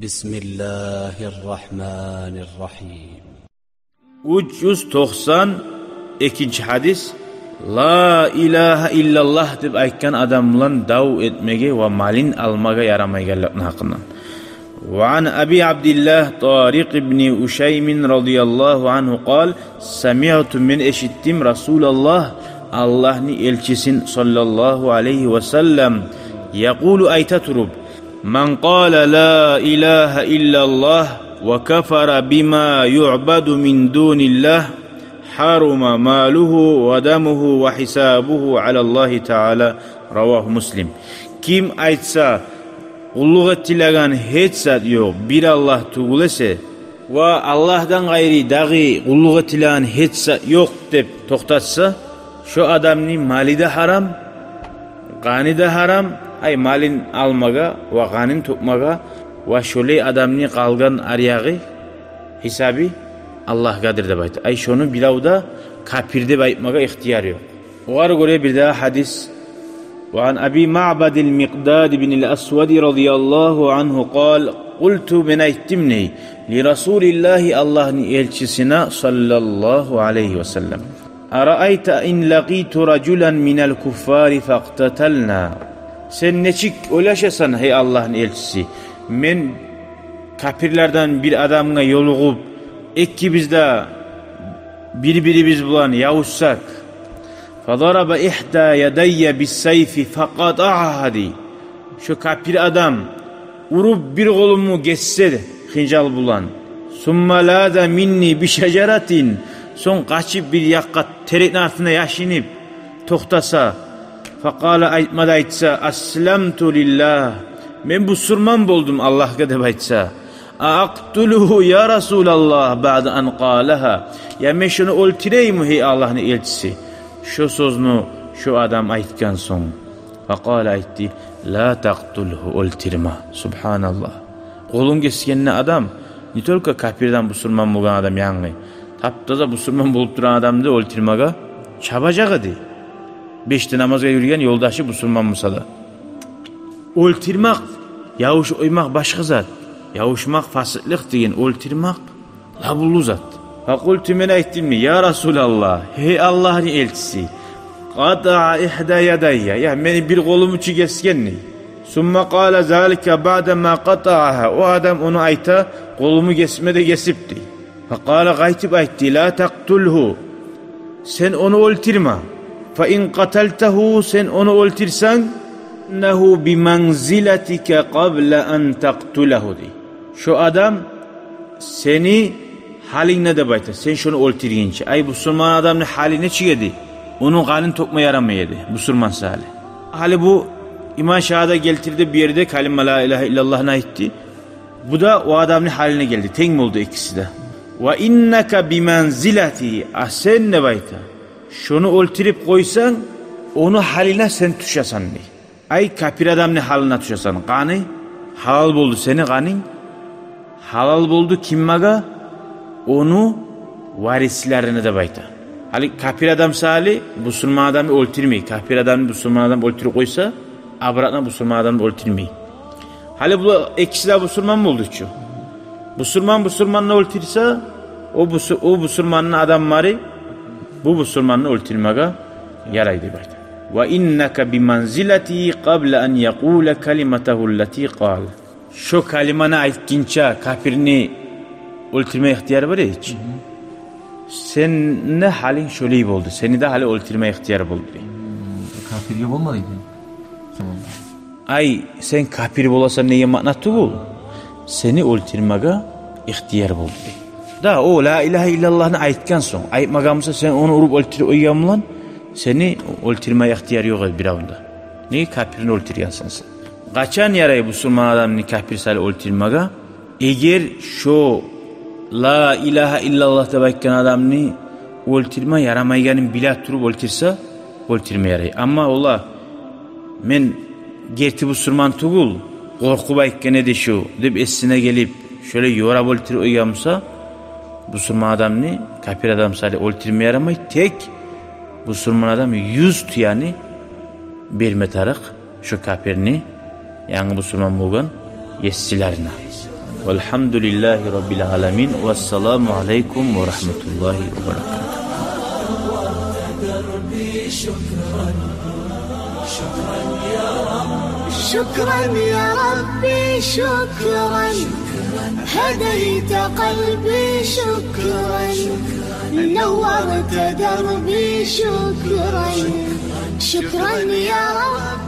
Bismillahirrahmanirrahim. 392 hadis. La ilahe illallah deb aytgan adam bilan dav etmege va malin almaga yaramayganlikni haqidan. Wa an Abi Abdullah Tariq ibn Ushaym radhiyallohu anhu qol: "Sami'tu min eshitdim Rasululloh Allohning elchisin sallallohu alayhi va sallam yaqulu ayta turib: Man qala la ilaha illallah wa kafara bima yu'badu min dunillah haruma maluhu wa damuhu wa hisabuhu ala Allah Ta'ala." Ravahu Muslim. Kim aytsa ulluğa tilagan hech zat yo'q, bir Allah tug'ilsa va Allohdan g'ayri dag'i ulluğa tilagan hech zat yo'q deb to'xtatsa, shu odamning mali da haram, qani da haram, ay malin almaga va g'anin to'pmaga va shulay odamning qolgan ariyag'i hisobi Allohgadir deb aytdi. Ay shuni bilavda kafir deb aytmaga ixtiyor yo'q. Ular göre bir daha hadis. Wa an Abi Ma'bad al-Miqdad ibn al-Aswad radiyallahu anhu qal: "Qultu min aytimni li Rasulillahi Allah'ın elçisine sallallahu aleyhi ve sellem. Ara'ayta in laqitu rajulan min al-kuffari faqtatalna." Sen neçik ulaşasan hey Allah'ın elçisi? Men kafirlerden bir adamga yoluğup ikkibizde bir-birimiz bilan yavuşsak, fadaraba ihda yadayya bis-sayfi faqata'aha. Şu kafir adam urup bir kolumu geçse xinjal bilan, summa lada minni bi şeceratin, son kaçıp bir yakka terekin altına yaşinip toxtasa, faqala aytmada aytsa aslamtu lillah, men bu surman boldum Allah'a deb aytsa, aqtuluhu ya Resulallah ba'da an qalaha, ya men şunu o'ltireymi hey Allah'ın elçisi? Şu sözünü şu adam aytgan soň faqala aytdi: la taqtulhu, o'ltirma. Subhanallah. Qolun keskenine adam ne tolka kafirden musulman bolgan adam ýa-ni taptaza musulman bolup duran adamdy o'ltirmaga çabajak idi. Beşte namazga yürüyen yoldaşı musulman bolsa da. O'ltirmak, yavuş oymak başka zat. Yavuşmak fasıklık degen, o'ltirmak labullu zat. Faqultu men aytdim ya Resulallah, hey Allah'ın elçisi, qata'a ihda yadayya, ya meni bir kolumu keskenni. Summa qala zalika ba'da ma qata'aha, o adam onu ayta kolumu kesmede kesipdi. Faqala qaytib aytdi: la taqtulhu, sen onu o'ltirma. Fa in qataltahu, sen onu o'ltirsan, nehu bi manzilatika qabla an taqtulahu. Şu adam seni halin ne de bayta, sen şunu o'ltirginçe. Ay Müslüman adamın hali ne çigedi? Onun qalin tokma yaramaydı Müslüman hali. Hali bu İmam Şah'da geltirdi bir yerde kalima la ilahe illallah'ına aytti. Bu da o adamın haline geldi. Teng oldu ikisi de. Ve innaka bi manzilati, sen ne bayta? Şunu o'ltirip koysan, onu haline sen tuşasan ne? Ay kafir adamın haline tuşasan. Qani halal boldu seni, qanin halal boldu kimmaga? Onu varislerine de bayta. Hali kafir adam sali Müslüman adamı o'ltirmey. Kafir adamı Müslüman adam o'ltirip koysa, abratna Müslüman adamı o'ltirmey. Hali bu ikisi de Müslüman boldu şu. Müslümanla o'ltirsa, o Müslümanın adamları bu Müslümanı o'ltirmaga yaraydı bayta. Ve innaka bi manzilati qabla an yaqula kalimatahu allati qala. Şu kalimani aytgincha kafirini o'ltirme ihtiyarı var ya hiç. Senin halin şöyle oldu. Seni de hali o'ltirme ihtiyarı buldu. Kafirge olmalıydı. Ay sen kafir bolasan neye manatı bul? Seni o'ltirmega ihtiyar buldu. Da o la ilahe illallah'ını aytgan soň, aytmagamsa sen onu urup o'ltirip oygan bilan seni o'ltirme ihtiyarı yok bir avında. Ne kafirini o'ltirgansan sen? Qaçan yaray Müslüman adamni kafir sali o'ltirmega? Eger şu la ilahe illallah deb aytgan adamni o'ltirma yaramayganin bila turib o'ltirsa, o'ltirma yaray. Amma ola men gerti Müslüman tugul, qorqup aytgan edi şu deb esine gelip şöyle yorab o'ltirip oygamsa, Müslüman adamni kafir adam sali o'ltirma yaramay, tek Müslüman adam 100 tuyani berme tarık şu kafirni yani Müslüman bolgan yessilerine. والحمد لله رب العالمين والسلام عليكم ورحمة الله وبركاته. شكرا يا ربي شكرا، هديت قلبي شكرا، نورت دربي شكرا، شكرا يا رب.